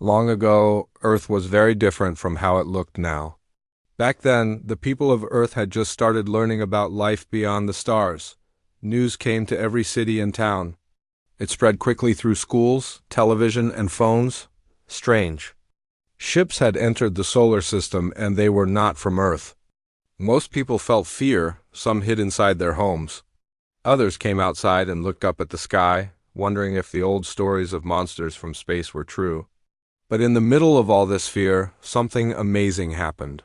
Long ago, Earth was very different from how it looked now. Back then, the people of Earth had just started learning about life beyond the stars. News came to every city and town. It spread quickly through schools, television, and phones. Strange. Ships had entered the solar system, and they were not from Earth. Most people felt fear, some hid inside their homes. Others came outside and looked up at the sky, wondering if the old stories of monsters from space were true. But in the middle of all this fear, something amazing happened.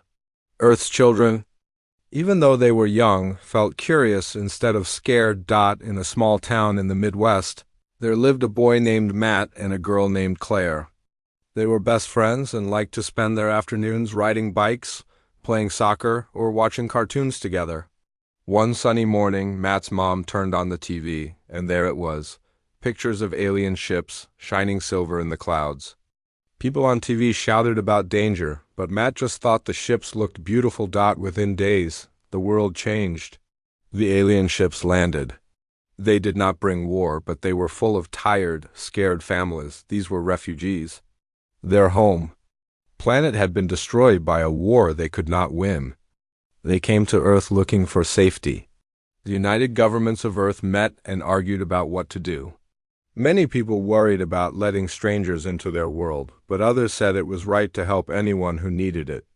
Earth's children, even though they were young, felt curious instead of scared. In a small town in the Midwest, there lived a boy named Matt and a girl named Claire. They were best friends and liked to spend their afternoons riding bikes, playing soccer, or watching cartoons together. One sunny morning, Matt's mom turned on the TV, and there it was, pictures of alien ships, shining silver in the clouds. People on TV shouted about danger, but Matt just thought the ships looked beautiful. Within days, the world changed. The alien ships landed. They did not bring war, but they were full of tired, scared families. These were refugees. Their home planet had been destroyed by a war they could not win. They came to Earth looking for safety. The United Governments of Earth met and argued about what to do. Many people worried about letting strangers into their world, but others said it was right to help anyone who needed it.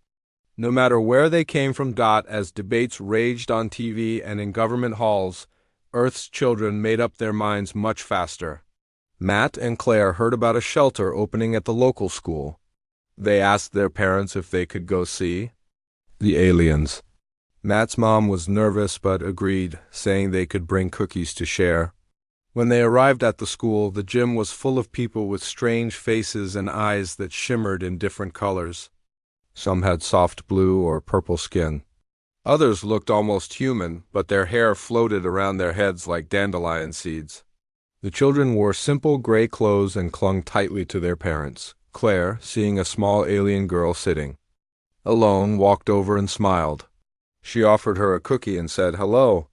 No matter where they came from. As debates raged on TV and in government halls, Earth's children made up their minds much faster. Matt and Claire heard about a shelter opening at the local school. They asked their parents if they could go see the aliens. Matt's mom was nervous but agreed, saying they could bring cookies to share. When they arrived at the school, the gym was full of people with strange faces and eyes that shimmered in different colors. Some had soft blue or purple skin. Others looked almost human, but their hair floated around their heads like dandelion seeds. The children wore simple gray clothes and clung tightly to their parents. Claire, seeing a small alien girl sitting alone, walked over and smiled. She offered her a cookie and said, "Hello."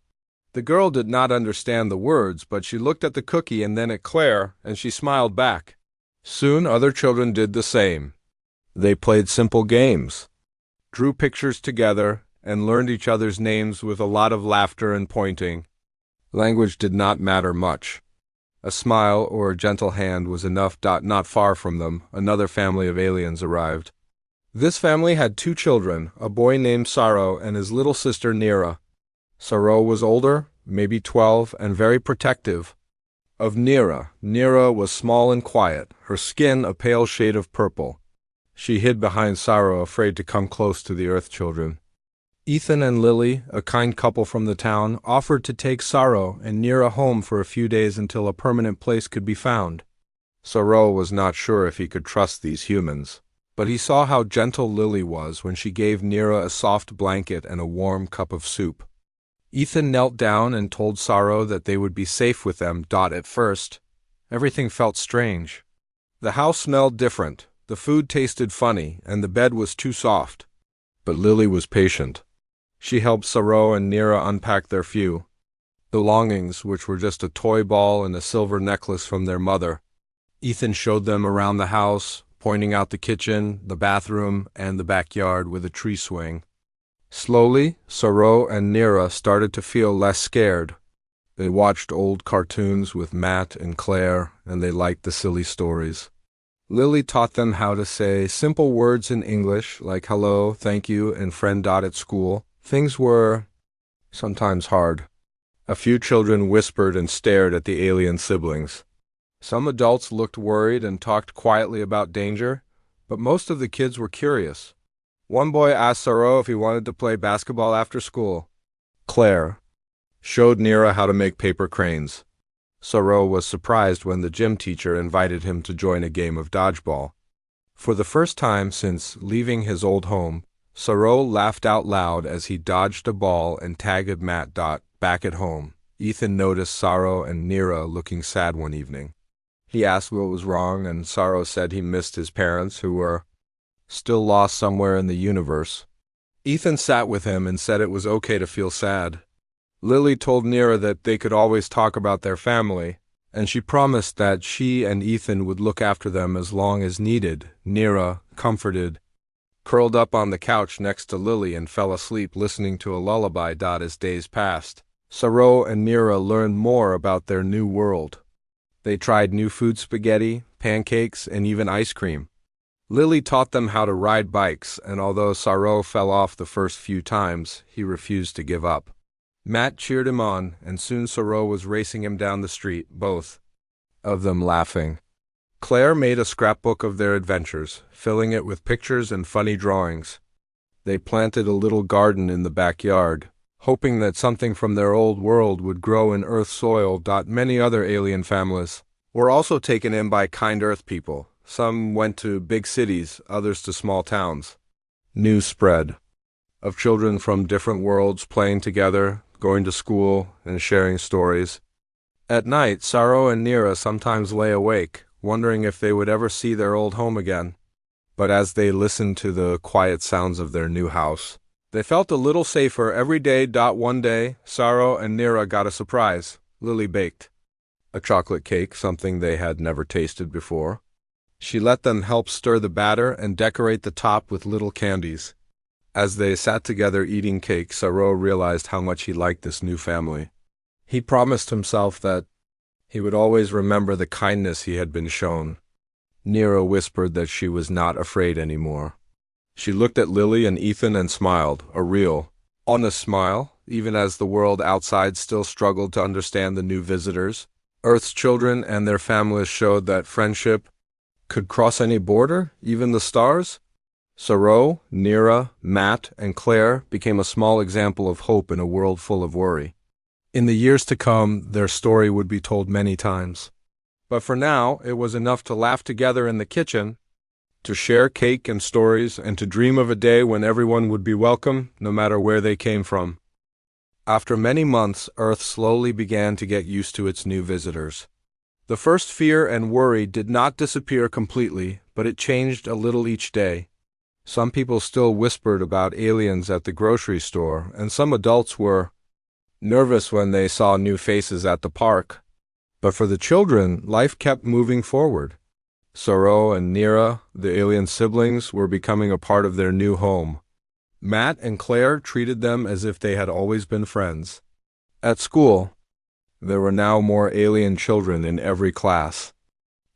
The girl did not understand the words, but she looked at the cookie and then at Claire, and she smiled back. Soon other children did the same. They played simple games, drew pictures together, and learned each other's names with a lot of laughter and pointing. Language did not matter much. A smile or a gentle hand was enough. Not far from them, another family of aliens arrived. This family had two children, a boy named Saro and his little sister Nira. Saro was older, maybe 12, and very protective of Nira. Nira was small and quiet, her skin a pale shade of purple. She hid behind Saro, afraid to come close to the Earth children. Ethan and Lily, a kind couple from the town, offered to take Saro and Nira home for a few days until a permanent place could be found. Saro was not sure if he could trust these humans, but he saw how gentle Lily was when she gave Nira a soft blanket and a warm cup of soup. Ethan knelt down and told Saro that they would be safe with them. At first, everything felt strange. The house smelled different, the food tasted funny, and the bed was too soft. But Lily was patient. She helped Saro and Nira unpack their few belongings, which were just a toy ball and a silver necklace from their mother. Ethan showed them around the house, pointing out the kitchen, the bathroom, and the backyard with a tree swing. Slowly, Saro and Nira started to feel less scared. They watched old cartoons with Matt and Claire, and they liked the silly stories. Lily taught them how to say simple words in English, like hello, thank you, and friend. At school, things were sometimes hard. A few children whispered and stared at the alien siblings. Some adults looked worried and talked quietly about danger, but most of the kids were curious. One boy asked Saro if he wanted to play basketball after school. Claire showed Nira how to make paper cranes. Saro was surprised when the gym teacher invited him to join a game of dodgeball. For the first time since leaving his old home, Saro laughed out loud as he dodged a ball and tagged Matt. Back at home, Ethan noticed Saro and Nira looking sad one evening. He asked what was wrong, and Saro said he missed his parents, who were still lost somewhere in the universe. Ethan sat with him and said it was okay to feel sad. Lily told Nira that they could always talk about their family, and she promised that she and Ethan would look after them as long as needed. Nira, comforted, curled up on the couch next to Lily and fell asleep listening to a lullaby. As days passed, Saru and Nira learned more about their new world. They tried new food: spaghetti, pancakes, and even ice cream. Lily taught them how to ride bikes, and although Saru fell off the first few times, he refused to give up. Matt cheered him on, and soon Saru was racing him down the street, both of them laughing. Claire made a scrapbook of their adventures, filling it with pictures and funny drawings. They planted a little garden in the backyard, hoping that something from their old world would grow in Earth soil. Many other alien families were also taken in by kind Earth people. Some went to big cities, others to small towns. News spread of children from different worlds playing together, going to school, and sharing stories. At night, Saru and Nira sometimes lay awake, wondering if they would ever see their old home again. But as they listened to the quiet sounds of their new house, they felt a little safer every day. One day, Saru and Nira got a surprise. Lily baked a chocolate cake, something they had never tasted before. She let them help stir the batter and decorate the top with little candies. As they sat together eating cake, Saru realized how much he liked this new family. He promised himself that he would always remember the kindness he had been shown. Nira whispered that she was not afraid anymore. She looked at Lily and Ethan and smiled, a real, honest smile, even as the world outside still struggled to understand the new visitors. Earth's children and their families showed that friendship could cross any border, even the stars. Saru, Nira, Matt, and Claire became a small example of hope in a world full of worry. In the years to come, their story would be told many times. But for now, it was enough to laugh together in the kitchen, to share cake and stories, and to dream of a day when everyone would be welcome, no matter where they came from. After many months, Earth slowly began to get used to its new visitors. The first fear and worry did not disappear completely, but it changed a little each day. Some people still whispered about aliens at the grocery store, and some adults were nervous when they saw new faces at the park. But for the children, life kept moving forward. Saru and Nira, the alien siblings, were becoming a part of their new home. Matt and Claire treated them as if they had always been friends. At school, there were now more alien children in every class.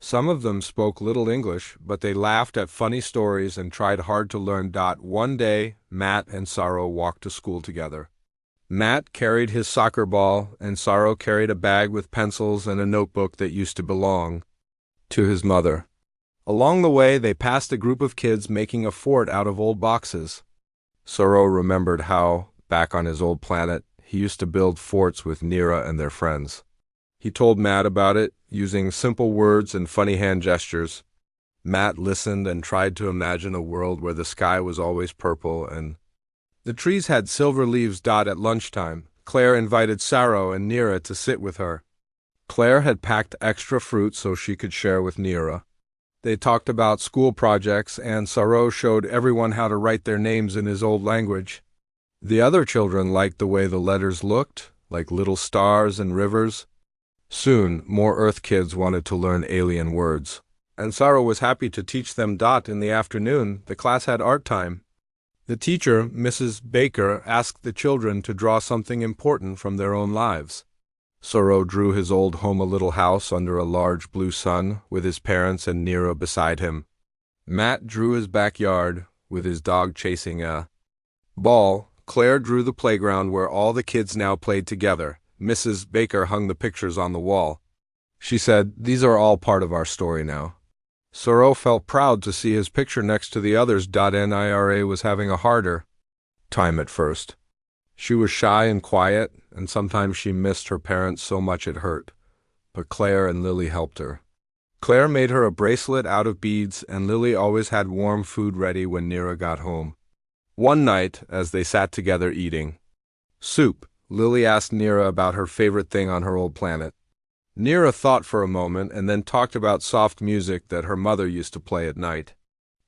Some of them spoke little English, but they laughed at funny stories and tried hard to learn. One day, Matt and Saru walked to school together. Matt carried his soccer ball, and Saru carried a bag with pencils and a notebook that used to belong to his mother. Along the way, they passed a group of kids making a fort out of old boxes. Saru remembered how, back on his old planet, he used to build forts with Nira and their friends. He told Matt about it, using simple words and funny hand gestures. Matt listened and tried to imagine a world where the sky was always purple and the trees had silver leaves. At lunchtime, Claire invited Saru and Nira to sit with her. Claire had packed extra fruit so she could share with Nira. They talked about school projects, and Saru showed everyone how to write their names in his old language. The other children liked the way the letters looked, like little stars and rivers. Soon, more Earth kids wanted to learn alien words, and Saru was happy to teach them. In the afternoon, the class had art time. The teacher, Mrs. Baker, asked the children to draw something important from their own lives. Saru drew his old home, a little house under a large blue sun, with his parents and Nira beside him. Matt drew his backyard, with his dog chasing a ball. Claire drew the playground where all the kids now played together. Mrs. Baker hung the pictures on the wall. She said, "These are all part of our story now." Saru felt proud to see his picture next to the others. Nira was having a harder time at first. She was shy and quiet, and sometimes she missed her parents so much it hurt. But Claire and Lily helped her. Claire made her a bracelet out of beads, and Lily always had warm food ready when Nira got home. One night, as they sat together eating soup, Lily asked Nira about her favorite thing on her old planet. Nira thought for a moment and then talked about soft music that her mother used to play at night.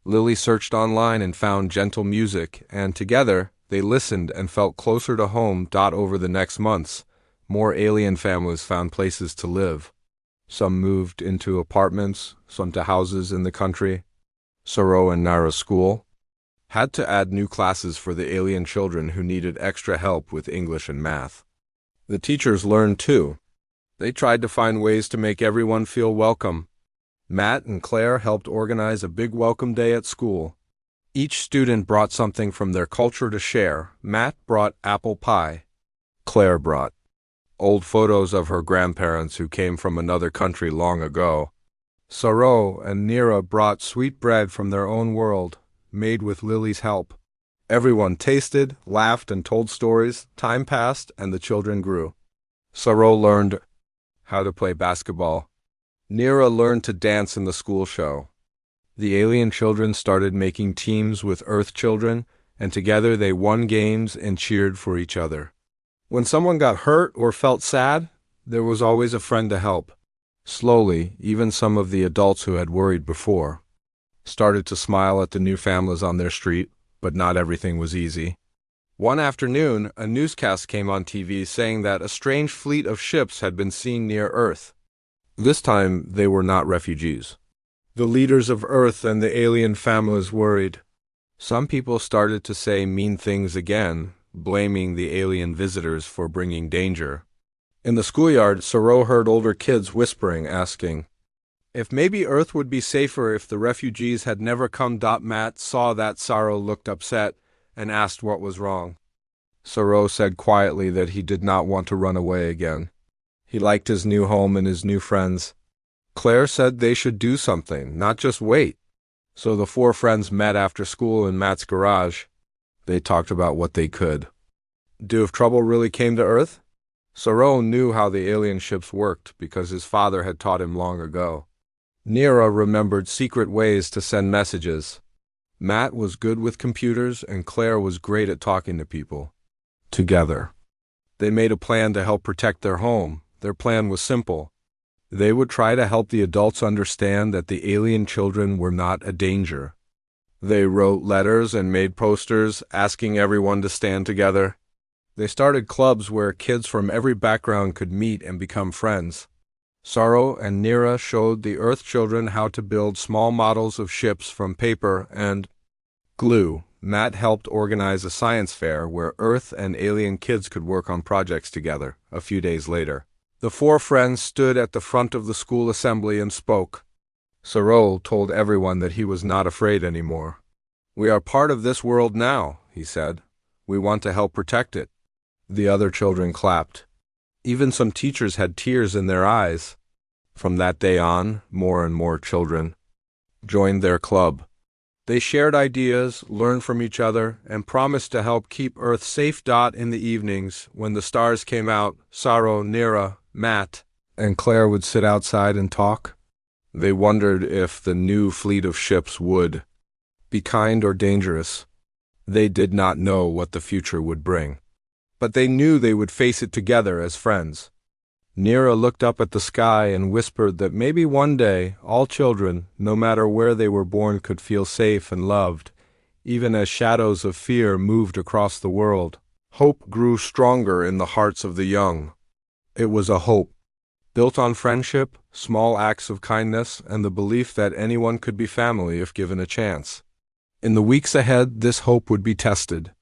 Lily searched online and found gentle music, and together they listened and felt closer to home. Over the next months, more alien families found places to live. Some moved into apartments, some to houses in the country. Soro and Nara's school had to add new classes for the alien children who needed extra help with English and math. The teachers learned too. They tried to find ways to make everyone feel welcome. Matt and Claire helped organize a big welcome day at school. Each student brought something from their culture to share. Matt brought apple pie. Claire brought old photos of her grandparents who came from another country long ago. Soro and Nira brought sweet bread from their own world, made with Lily's help. Everyone tasted, laughed, and told stories. Time passed, and the children grew. Soro learned how to play basketball. Nira learned to dance in the school show. The alien children started making teams with Earth children, and together they won games and cheered for each other. When someone got hurt or felt sad, there was always a friend to help. Slowly, even some of the adults who had worried before started to smile at the new families on their street, but not everything was easy. One afternoon, a newscast came on TV saying that a strange fleet of ships had been seen near Earth. This time, they were not refugees. The leaders of Earth and the alien families worried. Some people started to say mean things again, blaming the alien visitors for bringing danger. In the schoolyard, Soro heard older kids whispering, asking if maybe Earth would be safer if the refugees had never come. Matt saw that Soro looked upset and asked what was wrong. Soro said quietly that he did not want to run away again. He liked his new home and his new friends. Claire said they should do something, not just wait. So the four friends met after school in Matt's garage. They talked about what they could do if trouble really came to Earth. Soro knew how the alien ships worked because his father had taught him long ago. Nira remembered secret ways to send messages. Matt was good with computers and Claire was great at talking to people. Together, they made a plan to help protect their home. Their plan was simple. They would try to help the adults understand that the alien children were not a danger. They wrote letters and made posters asking everyone to stand together. They started clubs where kids from every background could meet and become friends. Soro and Nira showed the Earth children how to build small models of ships from paper and glue. Matt helped organize a science fair where Earth and alien kids could work on projects together. A few days later, the four friends stood at the front of the school assembly and spoke. Soro told everyone that he was not afraid anymore. "We are part of this world now," he said. "We want to help protect it." The other children clapped. Even some teachers had tears in their eyes. From that day on, more and more children joined their club. They shared ideas, learned from each other, and promised to help keep Earth safe. In the evenings, when the stars came out, Soro, Nira, Matt, and Claire would sit outside and talk. They wondered if the new fleet of ships would be kind or dangerous. They did not know what the future would bring, but they knew they would face it together as friends. Nira looked up at the sky and whispered that maybe one day all children, no matter where they were born, could feel safe and loved, even as shadows of fear moved across the world. Hope grew stronger in the hearts of the young. It was a hope built on friendship, small acts of kindness, and the belief that anyone could be family if given a chance. In the weeks ahead, this hope would be tested.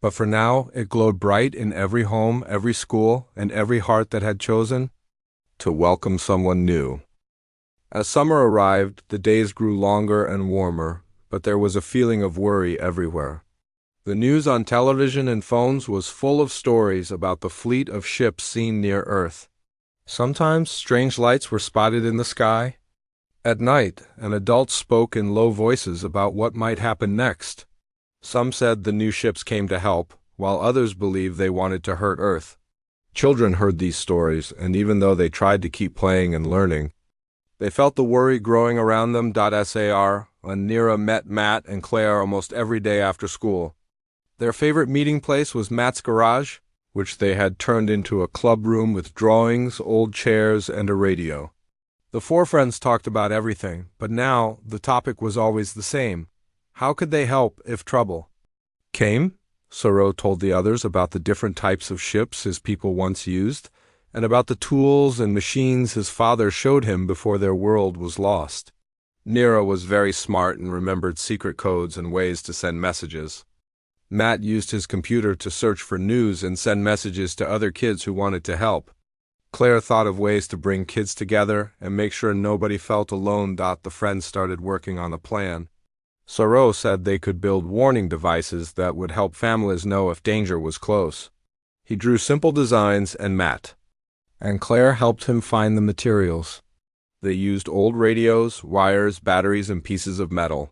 But for now, it glowed bright in every home, every school, and every heart that had chosen to welcome someone new. As summer arrived, the days grew longer and warmer, but there was a feeling of worry everywhere. The news on television and phones was full of stories about the fleet of ships seen near Earth. Sometimes strange lights were spotted in the sky. At night, an adult spoke in low voices about what might happen next. Some said the new ships came to help, while others believed they wanted to hurt Earth. Children heard these stories, and even though they tried to keep playing and learning, they felt the worry growing around them. Sar and Nira met Matt and Claire almost every day after school. Their favorite meeting place was Matt's garage, which they had turned into a club room with drawings, old chairs, and a radio. The four friends talked about everything, but now the topic was always the same. How could they help if trouble came? Soro told the others about the different types of ships his people once used, and about the tools and machines his father showed him before their world was lost. Nira was very smart and remembered secret codes and ways to send messages. Matt used his computer to search for news and send messages to other kids who wanted to help. Claire thought of ways to bring kids together and make sure nobody felt alone. The friends started working on a plan. Saro said they could build warning devices that would help families know if danger was close. He drew simple designs, and Matt and Claire helped him find the materials. They used old radios, wires, batteries, and pieces of metal.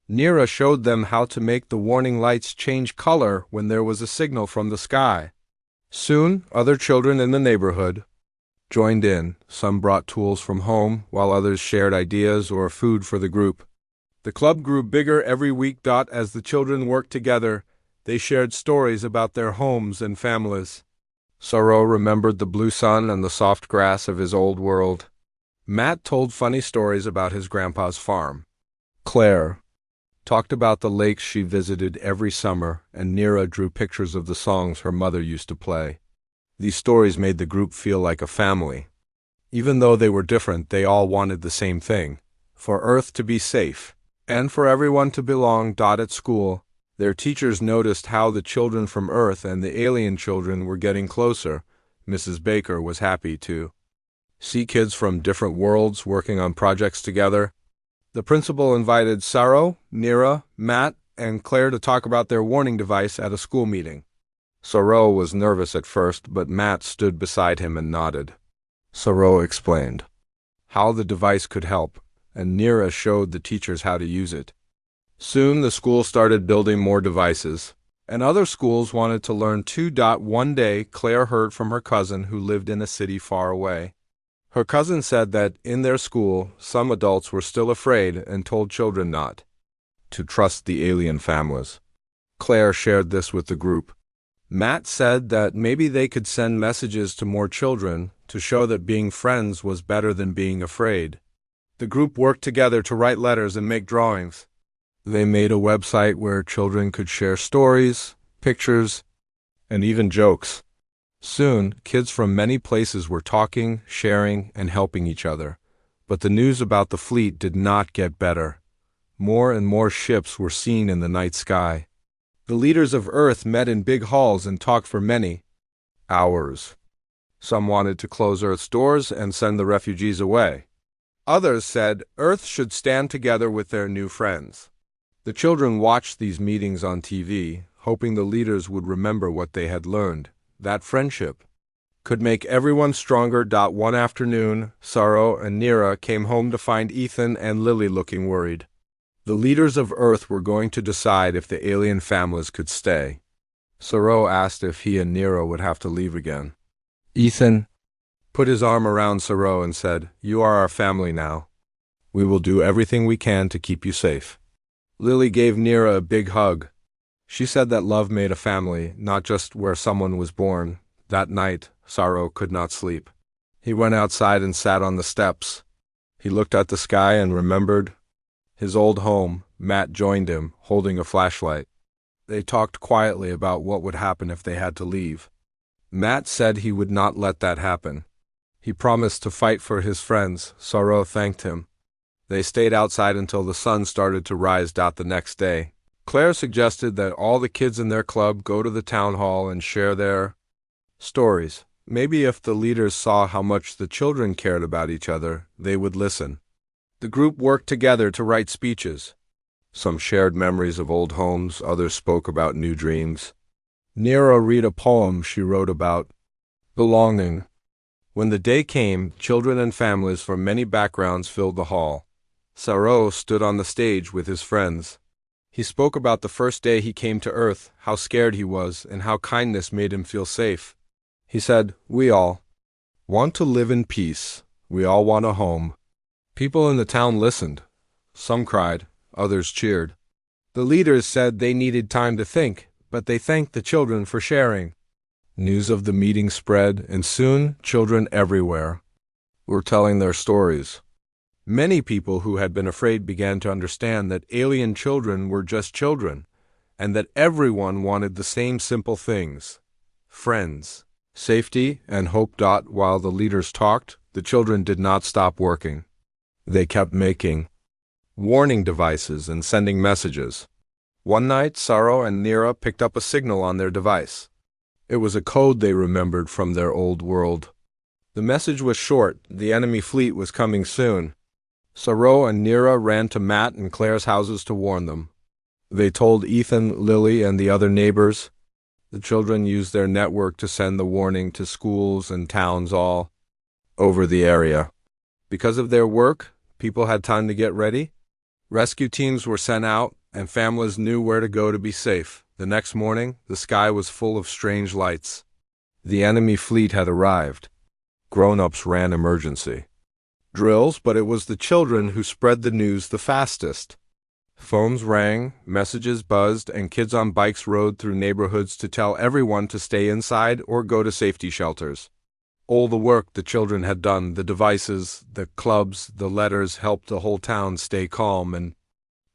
Nira showed them how to make the warning lights change color when there was a signal from the sky. Soon, other children in the neighborhood joined in. Some brought tools from home, while others shared ideas or food for the group. The club grew bigger every week. As the children worked together, they shared stories about their homes and families. Saro remembered the blue sun and the soft grass of his old world. Matt told funny stories about his grandpa's farm. Claire talked about the lakes she visited every summer, and Nira drew pictures of the songs her mother used to play. These stories made the group feel like a family. Even though they were different, they all wanted the same thing: for Earth to be safe, and for everyone to belong. At school, their teachers noticed how the children from Earth and the alien children were getting closer. Mrs. Baker was happy to see kids from different worlds working on projects together. The principal invited Saro, Nira, Matt, and Claire to talk about their warning device at a school meeting. Saro was nervous at first, but Matt stood beside him and nodded. Saro explained how the device could help, and Nira showed the teachers how to use it. Soon the school started building more devices, and other schools wanted to learn too. One day, Claire heard from her cousin who lived in a city far away. Her cousin said that in their school, some adults were still afraid and told children not to trust the alien families. Claire shared this with the group. Matt said that maybe they could send messages to more children to show that being friends was better than being afraid. The group worked together to write letters and make drawings. They made a website where children could share stories, pictures, and even jokes. Soon, kids from many places were talking, sharing, and helping each other. But the news about the fleet did not get better. More and more ships were seen in the night sky. The leaders of Earth met in big halls and talked for many hours. Some wanted to close Earth's doors and send the refugees away. Others said Earth should stand together with their new friends. The children watched these meetings on TV, hoping the leaders would remember what they had learned, that friendship could make everyone stronger. One afternoon, Saro and Nira came home to find Ethan and Lily looking worried. The leaders of Earth were going to decide if the alien families could stay. Saro asked if he and Nira would have to leave again. Ethan put his arm around Saro and said, "You are our family now. We will do everything we can to keep you safe." Lily gave Nira a big hug. She said that love made a family, not just where someone was born. That night, Saro could not sleep. He went outside and sat on the steps. He looked at the sky and remembered his old home. Matt joined him, holding a flashlight. They talked quietly about what would happen if they had to leave. Matt said he would not let that happen. He promised to fight for his friends. Saro thanked him. They stayed outside until the sun started to rise. The next day, Claire suggested that all the kids in their club go to the town hall and share their stories. Maybe if the leaders saw how much the children cared about each other, they would listen. The group worked together to write speeches. Some shared memories of old homes, others spoke about new dreams. Nira read a poem she wrote about belonging. When the day came, children and families from many backgrounds filled the hall. Saro stood on the stage with his friends. He spoke about the first day he came to Earth, how scared he was, and how kindness made him feel safe. He said, "We all want to live in peace. We all want a home." People in the town listened. Some cried, others cheered. The leaders said they needed time to think, but they thanked the children for sharing. News of the meeting spread, and soon children everywhere were telling their stories. Many people who had been afraid began to understand that alien children were just children, and that everyone wanted the same simple things: friends. Safety and hope. While the leaders talked, the children did not stop working. They kept making warning devices and sending messages. One night, Saro and Nira picked up a signal on their device. It was a code they remembered from their old world. The message was short: the enemy fleet was coming soon. Saro and Nira ran to Matt and Claire's houses to warn them. They told Ethan, Lily, and the other neighbors. The children used their network to send the warning to schools and towns all over the area. Because of their work, people had time to get ready. Rescue teams were sent out, and families knew where to go to be safe. The next morning, the sky was full of strange lights. The enemy fleet had arrived. Grown-ups ran emergency drills, but it was the children who spread the news the fastest. Phones rang, messages buzzed, and kids on bikes rode through neighborhoods to tell everyone to stay inside or go to safety shelters. All the work the children had done, the devices, the clubs, the letters, helped the whole town stay calm and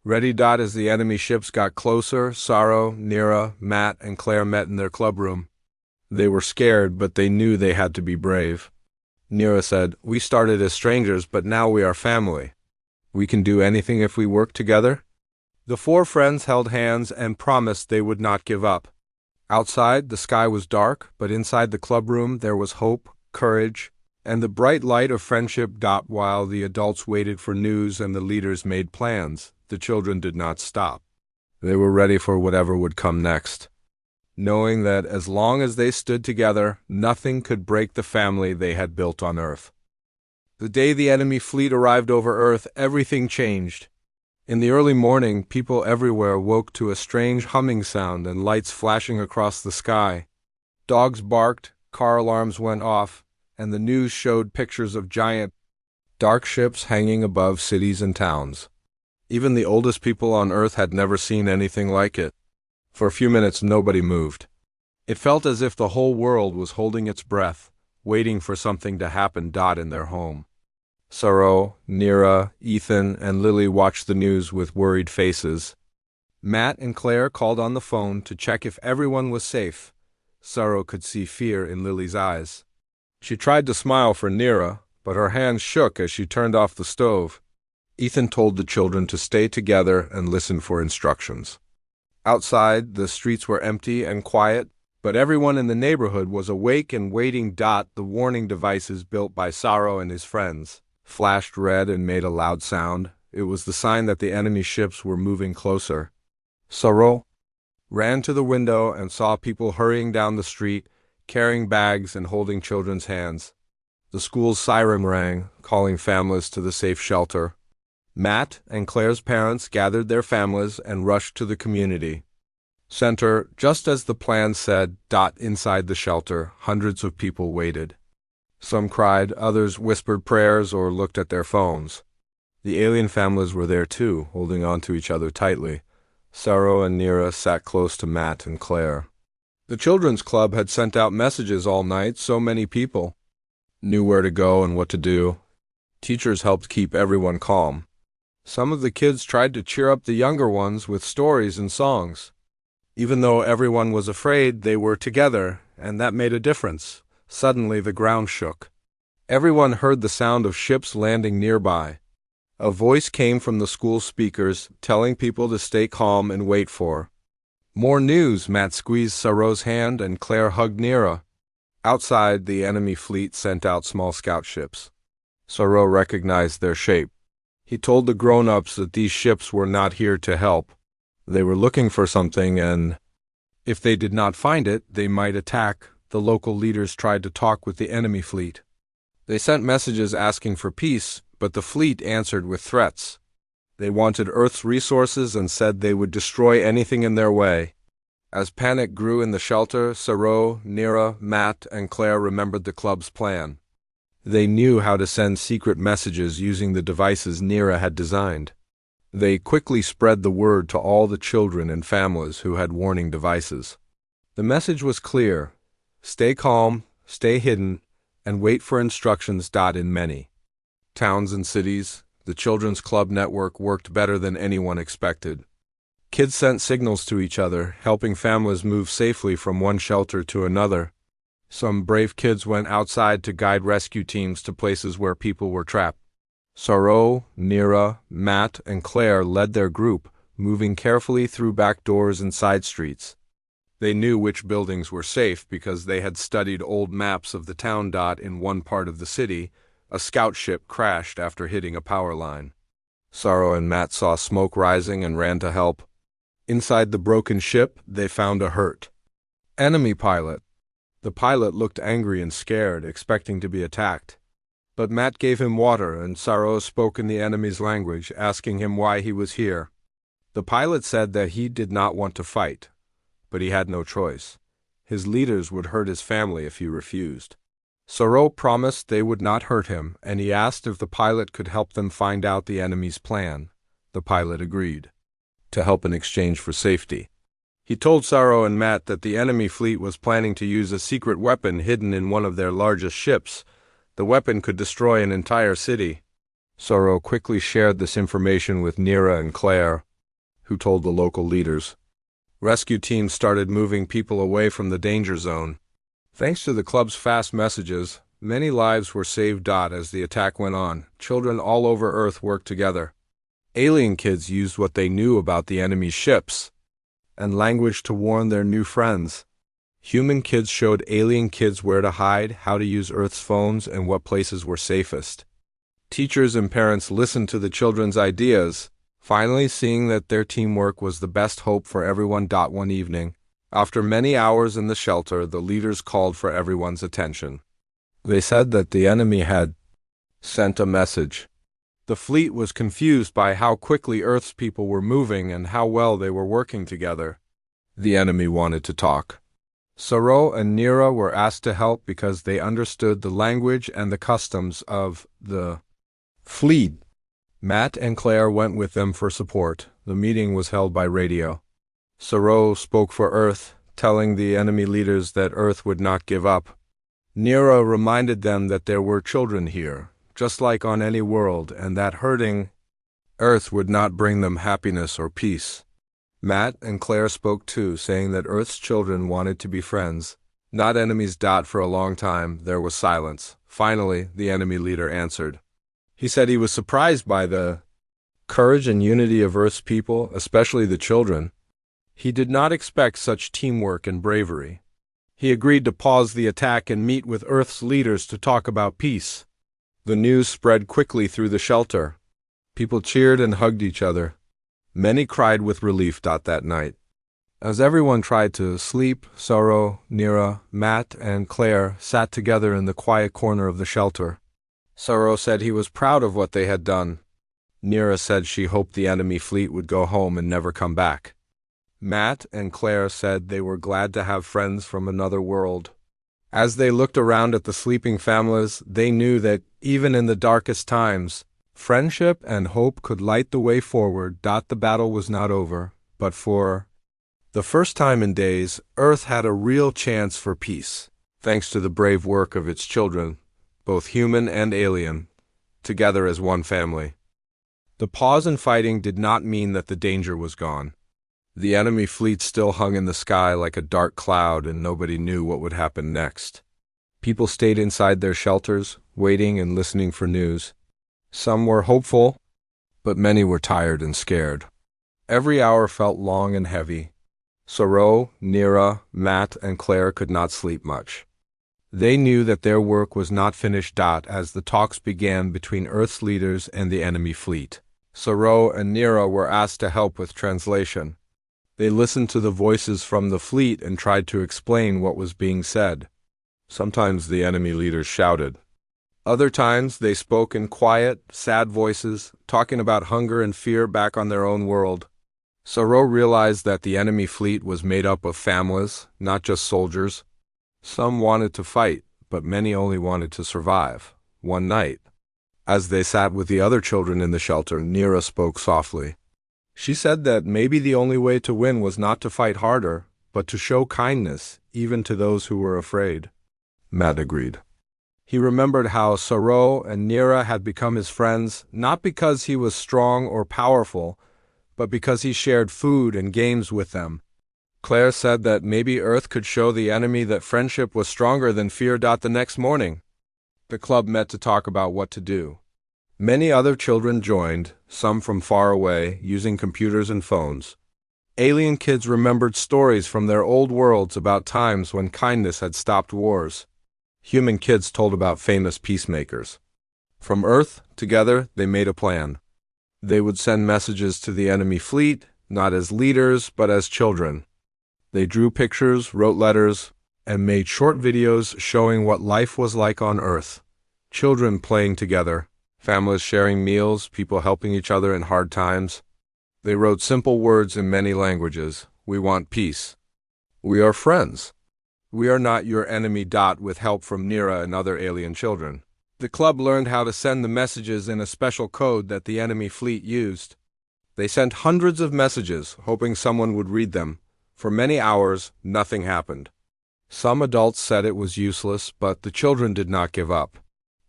ready. As the enemy ships got closer, Saro, Nira, Matt, and Claire met in their clubroom. They were scared, but they knew they had to be brave. Nira said, "We started as strangers, but now we are family. We can do anything if we work together." The four friends held hands and promised they would not give up. Outside, the sky was dark, but inside the clubroom there was hope, courage, and the bright light of friendship. While the adults waited for news and the leaders made plans, the children did not stop. They were ready for whatever would come next, knowing that as long as they stood together, nothing could break the family they had built on Earth. The day the enemy fleet arrived over Earth, everything changed. In the early morning, people everywhere woke to a strange humming sound and lights flashing across the sky. Dogs barked, car alarms went off, and the news showed pictures of giant, dark ships hanging above cities and towns. Even the oldest people on Earth had never seen anything like it. For a few minutes, nobody moved. It felt as if the whole world was holding its breath, waiting for something to happen. In their home, Saro, Nira, Ethan, and Lily watched the news with worried faces. Matt and Claire called on the phone to check if everyone was safe. Saro could see fear in Lily's eyes. She tried to smile for Nira, but her hands shook as she turned off the stove. Ethan told the children to stay together and listen for instructions. Outside, the streets were empty and quiet, but everyone in the neighborhood was awake and waiting. The warning devices built by Saro and his friends flashed red and made a loud sound. It was the sign that the enemy ships were moving closer. Saro ran to the window and saw people hurrying down the street, carrying bags and holding children's hands. The school's siren rang, calling families to the safe shelter. Matt and Claire's parents gathered their families and rushed to the community center, just as the plan said. Inside the shelter, hundreds of people waited. Some cried, others whispered prayers or looked at their phones. The alien families were there too, holding on to each other tightly. Saro and Nira sat close to Matt and Claire. The children's club had sent out messages all night. So many people knew where to go and what to do. Teachers helped keep everyone calm. Some of the kids tried to cheer up the younger ones with stories and songs. Even though everyone was afraid, they were together, and that made a difference. Suddenly, the ground shook. Everyone heard the sound of ships landing nearby. A voice came from the school speakers, telling people to stay calm and wait for more news. Matt squeezed Saro's hand, and Claire hugged Nira. Outside, the enemy fleet sent out small scout ships. Saro recognized their shape. He told the grown-ups that these ships were not here to help. They were looking for something, and if they did not find it, they might attack. The local leaders tried to talk with the enemy fleet. They sent messages asking for peace, but the fleet answered with threats. They wanted Earth's resources and said they would destroy anything in their way. As panic grew in the shelter, Saro, Nira, Matt, and Claire remembered the club's plan. They knew how to send secret messages using the devices Nira had designed. They quickly spread the word to all the children and families who had warning devices. The message was clear: stay calm, stay hidden, and wait for instructions. In many towns and cities, the children's club network worked better than anyone expected. Kids sent signals to each other, helping families move safely from one shelter to another. Some brave kids went outside to guide rescue teams to places where people were trapped. Sauro, Nira, Matt, and Claire led their group, moving carefully through back doors and side streets. They knew which buildings were safe because they had studied old maps of the town. In one part of the city, a scout ship crashed after hitting a power line. Sauro and Matt saw smoke rising and ran to help. Inside the broken ship, they found a hurt enemy pilot. The pilot looked angry and scared, expecting to be attacked. But Matt gave him water, and Sauro spoke in the enemy's language, asking him why he was here. The pilot said that he did not want to fight, but he had no choice. His leaders would hurt his family if he refused. Sauro promised they would not hurt him, and he asked if the pilot could help them find out the enemy's plan. The pilot agreed to help in exchange for safety. He told Sauro and Matt that the enemy fleet was planning to use a secret weapon hidden in one of their largest ships. The weapon could destroy an entire city. Sauro quickly shared this information with Nira and Claire, who told the local leaders. Rescue teams started moving people away from the danger zone. Thanks to the club's fast messages, many lives were saved. As the attack went on, children all over Earth worked together. Alien kids used what they knew about the enemy's ships and language to warn their new friends. Human kids showed alien kids where to hide, how to use Earth's phones, and what places were safest. Teachers and parents listened to the children's ideas, finally seeing that their teamwork was the best hope for everyone. One evening, after many hours in the shelter, the leaders called for everyone's attention. They said that the enemy had sent a message. The fleet was confused by how quickly Earth's people were moving and how well they were working together. The enemy wanted to talk. Sauro and Nira were asked to help because they understood the language and the customs of the fleet. Matt and Claire went with them for support. The meeting was held by radio. Sauro spoke for Earth, telling the enemy leaders that Earth would not give up. Nira reminded them that there were children here, just like on any world, and that hurting Earth would not bring them happiness or peace. Matt and Claire spoke too, saying that Earth's children wanted to be friends, not enemies. For a long time, there was silence. Finally, the enemy leader answered. He said he was surprised by the courage and unity of Earth's people, especially the children. He did not expect such teamwork and bravery. He agreed to pause the attack and meet with Earth's leaders to talk about peace. The news spread quickly through the shelter. People cheered and hugged each other. Many cried with relief. That night, as everyone tried to sleep, Sauro, Nira, Matt, and Claire sat together in the quiet corner of the shelter. Sauro said he was proud of what they had done. Nira said she hoped the enemy fleet would go home and never come back. Matt and Claire said they were glad to have friends from another world. As they looked around at the sleeping families, they knew that even in the darkest times, friendship and hope could light the way forward. The battle was not over, but for the first time in days, Earth had a real chance for peace, thanks to the brave work of its children, both human and alien, together as one family. The pause in fighting did not mean that the danger was gone. The enemy fleet still hung in the sky like a dark cloud, and nobody knew what would happen next. People stayed inside their shelters, waiting and listening for news. Some were hopeful, but many were tired and scared. Every hour felt long and heavy. Sauro, Nira, Matt, and Claire could not sleep much. They knew that their work was not finished. As the talks began between Earth's leaders and the enemy fleet, Sauro and Nira were asked to help with translation. They listened to the voices from the fleet and tried to explain what was being said. Sometimes the enemy leaders shouted. Other times they spoke in quiet, sad voices, talking about hunger and fear back on their own world. Sauro realized that the enemy fleet was made up of families, not just soldiers. Some wanted to fight, but many only wanted to survive. One night, as they sat with the other children in the shelter, Nira spoke softly. She said that maybe the only way to win was not to fight harder, but to show kindness, even to those who were afraid. Matt agreed. He remembered how Sauro and Nira had become his friends, not because he was strong or powerful, but because he shared food and games with them. Claire said that maybe Earth could show the enemy that friendship was stronger than fear. The next morning, the club met to talk about what to do. Many other children joined, some from far away, using computers and phones. Alien kids remembered stories from their old worlds about times when kindness had stopped wars. Human kids told about famous peacemakers. From Earth, together, they made a plan. They would send messages to the enemy fleet, not as leaders, but as children. They drew pictures, wrote letters, and made short videos showing what life was like on Earth. Children playing together, families sharing meals, people helping each other in hard times. They wrote simple words in many languages. We want peace. We are friends. We are not your enemy. With help from Nira and other alien children. The club learned how to send the messages in a special code that the enemy fleet used. They sent hundreds of messages, hoping someone would read them. For many hours, nothing happened. Some adults said it was useless, but the children did not give up.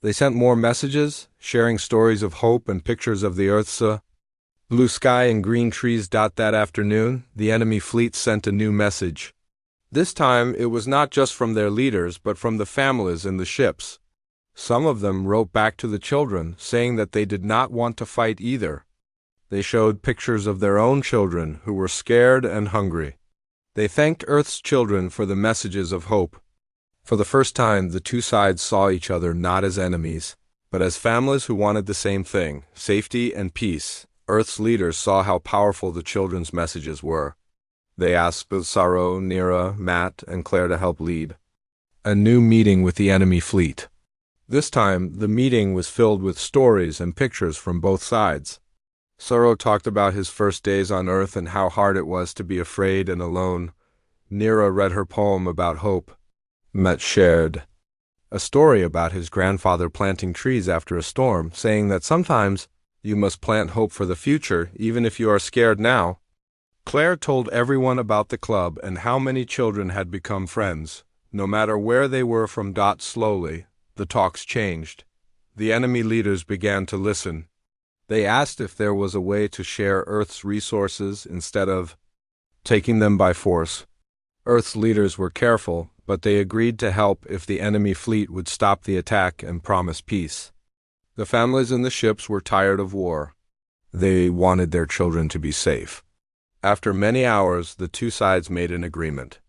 They sent more messages, sharing stories of hope and pictures of the Earth's blue sky and green trees. That afternoon, the enemy fleet sent a new message. This time, it was not just from their leaders, but from the families in the ships. Some of them wrote back to the children, saying that they did not want to fight either. They showed pictures of their own children who were scared and hungry. They thanked Earth's children for the messages of hope. For the first time, the two sides saw each other not as enemies, but as families who wanted the same thing, safety and peace. Earth's leaders saw how powerful the children's messages were. They asked Saro, Nira, Matt, and Claire to help lead a new meeting with the enemy fleet. This time, the meeting was filled with stories and pictures from both sides. Saro talked about his first days on Earth and how hard it was to be afraid and alone. Nira read her poem about hope. Matt shared a story about his grandfather planting trees after a storm, saying that sometimes you must plant hope for the future, even if you are scared now. Claire told everyone about the club and how many children had become friends, no matter where they were from. Slowly, the talks changed. The enemy leaders began to listen. They asked if there was a way to share Earth's resources instead of taking them by force. Earth's leaders were careful, but they agreed to help if the enemy fleet would stop the attack and promise peace. The families in the ships were tired of war. They wanted their children to be safe. After many hours, the two sides made an agreement.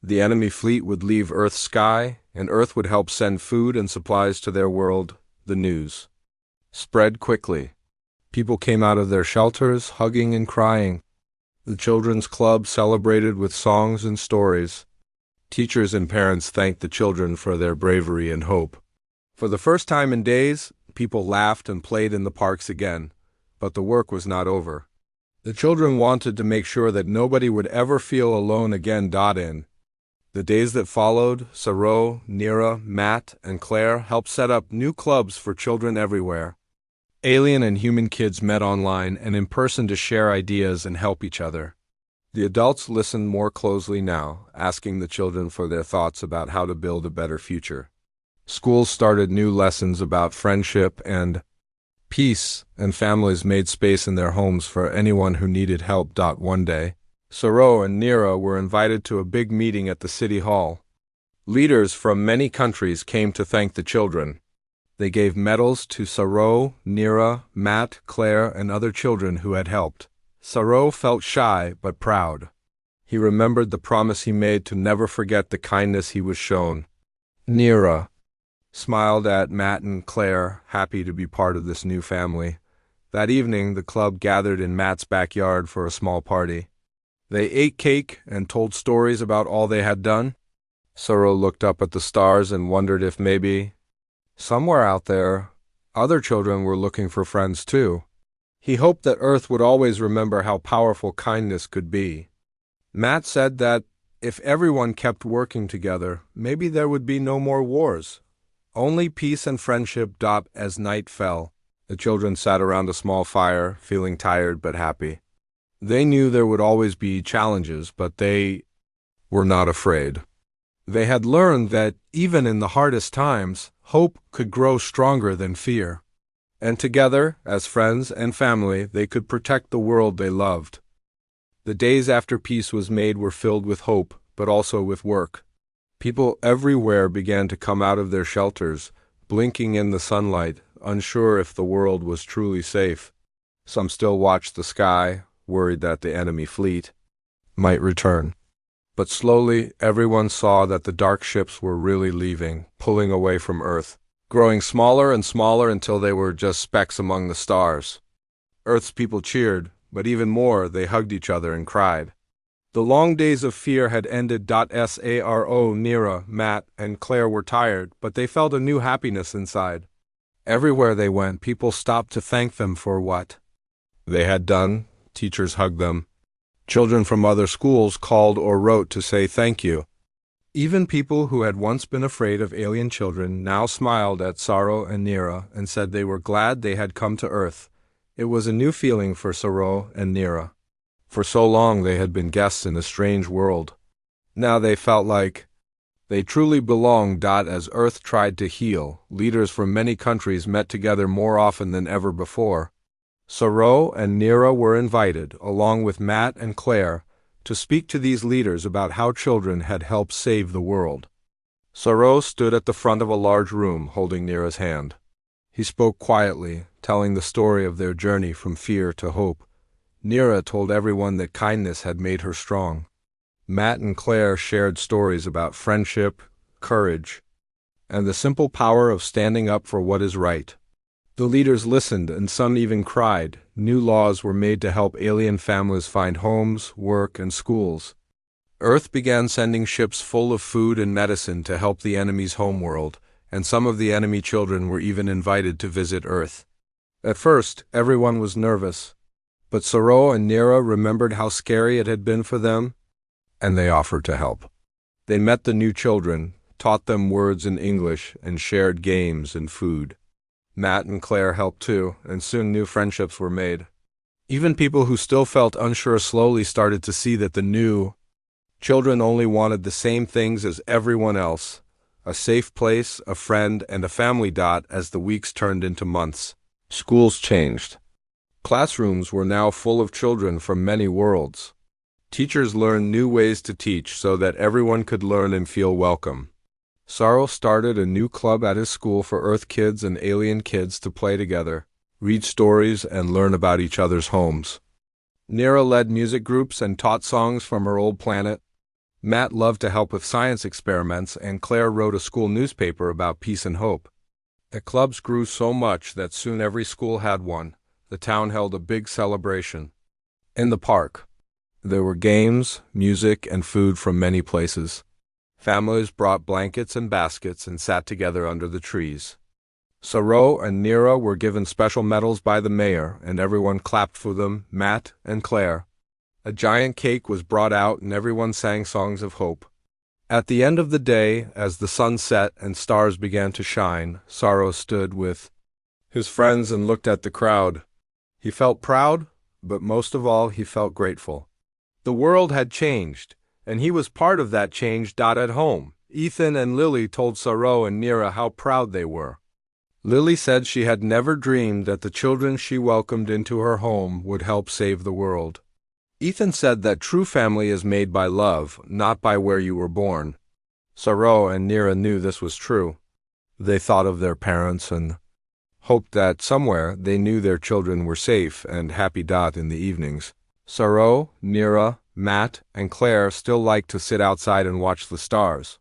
The enemy fleet would leave Earth's sky, and Earth would help send food and supplies to their world. The news spread quickly. People came out of their shelters, hugging and crying. The children's club celebrated with songs and stories. Teachers and parents thanked the children for their bravery and hope. For the first time in days, people laughed and played in the parks again, but the work was not over. The children wanted to make sure that nobody would ever feel alone again. In the days that followed, Saro, Nira, Matt, and Claire helped set up new clubs for children everywhere. Alien and human kids met online and in person to share ideas and help each other. The adults listened more closely now, asking the children for their thoughts about how to build a better future. Schools started new lessons about friendship and peace, and families made space in their homes for anyone who needed help. One day, Saro and Nira were invited to a big meeting at the city hall. Leaders from many countries came to thank the children. They gave medals to Saro, Nira, Matt, Claire, and other children who had helped. Saro felt shy but proud. He remembered the promise he made to never forget the kindness he was shown. Nira smiled at Matt and Claire, happy to be part of this new family. That evening, the club gathered in Matt's backyard for a small party. They ate cake and told stories about all they had done. Saro looked up at the stars and wondered if maybe, somewhere out there, other children were looking for friends too. He hoped that Earth would always remember how powerful kindness could be. Matt said that if everyone kept working together, maybe there would be no more wars. Only peace and friendship. As night fell, the children sat around a small fire, feeling tired but happy. They knew there would always be challenges, but they were not afraid. They had learned that even in the hardest times, hope could grow stronger than fear. And together, as friends and family, they could protect the world they loved. The days after peace was made were filled with hope, but also with work. People everywhere began to come out of their shelters, blinking in the sunlight, unsure if the world was truly safe. Some still watched the sky, worried that the enemy fleet might return. But slowly, everyone saw that the dark ships were really leaving, pulling away from Earth, growing smaller and smaller until they were just specks among the stars. Earth's people cheered, but even more, they hugged each other and cried. The long days of fear had ended. Saro, Nira, Matt, and Claire were tired, but they felt a new happiness inside. Everywhere they went, people stopped to thank them for what they had done. Teachers hugged them. Children from other schools called or wrote to say thank you. Even people who had once been afraid of alien children now smiled at Saro and Nira and said they were glad they had come to Earth. It was a new feeling for Saro and Nira. For so long they had been guests in a strange world. Now they felt like they truly belonged. As Earth tried to heal, leaders from many countries met together more often than ever before. Saro and Nira were invited, along with Matt and Claire, to speak to these leaders about how children had helped save the world. Saro stood at the front of a large room, holding Nira's hand. He spoke quietly, telling the story of their journey from fear to hope. Nira told everyone that kindness had made her strong. Matt and Claire shared stories about friendship, courage, and the simple power of standing up for what is right. The leaders listened, and some even cried. New laws were made to help alien families find homes, work, and schools. Earth began sending ships full of food and medicine to help the enemy's homeworld, and some of the enemy children were even invited to visit Earth. At first, everyone was nervous, but Saro and Nira remembered how scary it had been for them, and they offered to help. They met the new children, taught them words in English, and shared games and food. Matt and Claire helped too, and soon new friendships were made. Even people who still felt unsure slowly started to see that the new children only wanted the same things as everyone else: a safe place, a friend, and a family. As the weeks turned into months, schools changed. Classrooms were now full of children from many worlds. Teachers learned new ways to teach so that everyone could learn and feel welcome. Saro started a new club at his school for Earth kids and alien kids to play together, read stories, and learn about each other's homes. Nira led music groups and taught songs from her old planet. Matt loved to help with science experiments, and Claire wrote a school newspaper about peace and hope. The clubs grew so much that soon every school had one. The town held a big celebration. In the park, there were games, music, and food from many places. Families brought blankets and baskets and sat together under the trees. Saro and Nira were given special medals by the mayor, and everyone clapped for them, Matt and Claire. A giant cake was brought out, and everyone sang songs of hope. At the end of the day, as the sun set and stars began to shine, Saro stood with his friends and looked at the crowd. He felt proud, but most of all, he felt grateful. The world had changed, and he was part of that change. At home, Ethan and Lily told Saro and Nira how proud they were. Lily said she had never dreamed that the children she welcomed into her home would help save the world. Ethan said that true family is made by love, not by where you were born. Saro and Nira knew this was true. They thought of their parents and hoped that somewhere they knew their children were safe and happy. In the evenings, Saro, Nira, Matt, and Claire still liked to sit outside and watch the stars.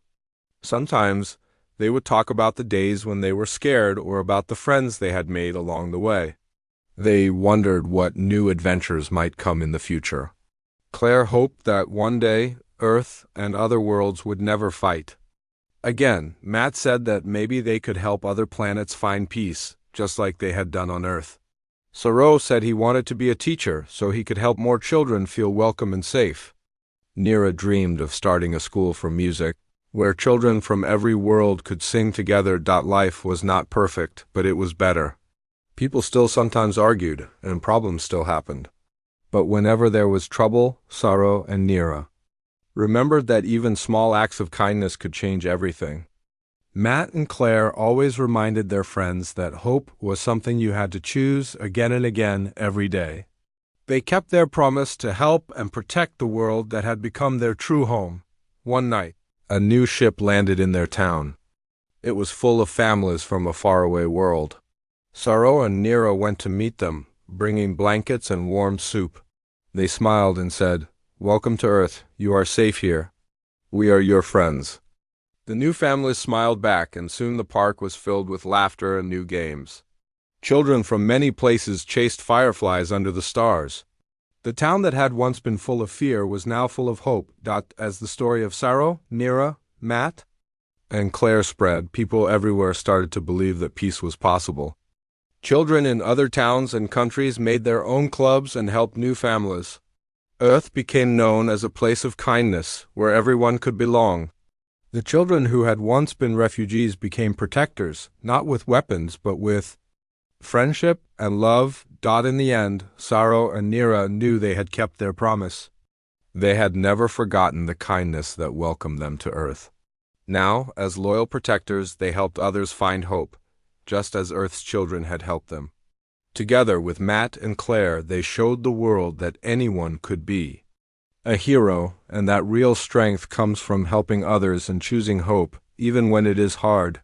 Sometimes they would talk about the days when they were scared or about the friends they had made along the way. They wondered what new adventures might come in the future. Claire hoped that one day Earth and other worlds would never fight. Again, Matt said that maybe they could help other planets find peace, just like they had done on Earth. Saro said he wanted to be a teacher so he could help more children feel welcome and safe. Nira dreamed of starting a school for music, where children from every world could sing together. Life was not perfect, but it was better. People still sometimes argued, and problems still happened. But whenever there was trouble, Saro and Nira remembered that even small acts of kindness could change everything. Matt and Claire always reminded their friends that hope was something you had to choose again and again every day. They kept their promise to help and protect the world that had become their true home. One night, a new ship landed in their town. It was full of families from a faraway world. Saro and Nira went to meet them, bringing blankets and warm soup. They smiled and said, "Welcome to Earth. You are safe here. We are your friends." The new families smiled back, and soon the park was filled with laughter and new games. Children from many places chased fireflies under the stars. The town that had once been full of fear was now full of hope. As the story of Saro, Nira, Matt, and Claire spread, people everywhere started to believe that peace was possible. Children in other towns and countries made their own clubs and helped new families. Earth became known as a place of kindness, where everyone could belong. The children who had once been refugees became protectors, not with weapons, but with friendship and love. In the end, Saro and Nira knew they had kept their promise. They had never forgotten the kindness that welcomed them to Earth. Now, as loyal protectors, they helped others find hope, just as Earth's children had helped them. Together with Matt and Claire, they showed the world that anyone could be a hero, and that real strength comes from helping others and choosing hope, even when it is hard.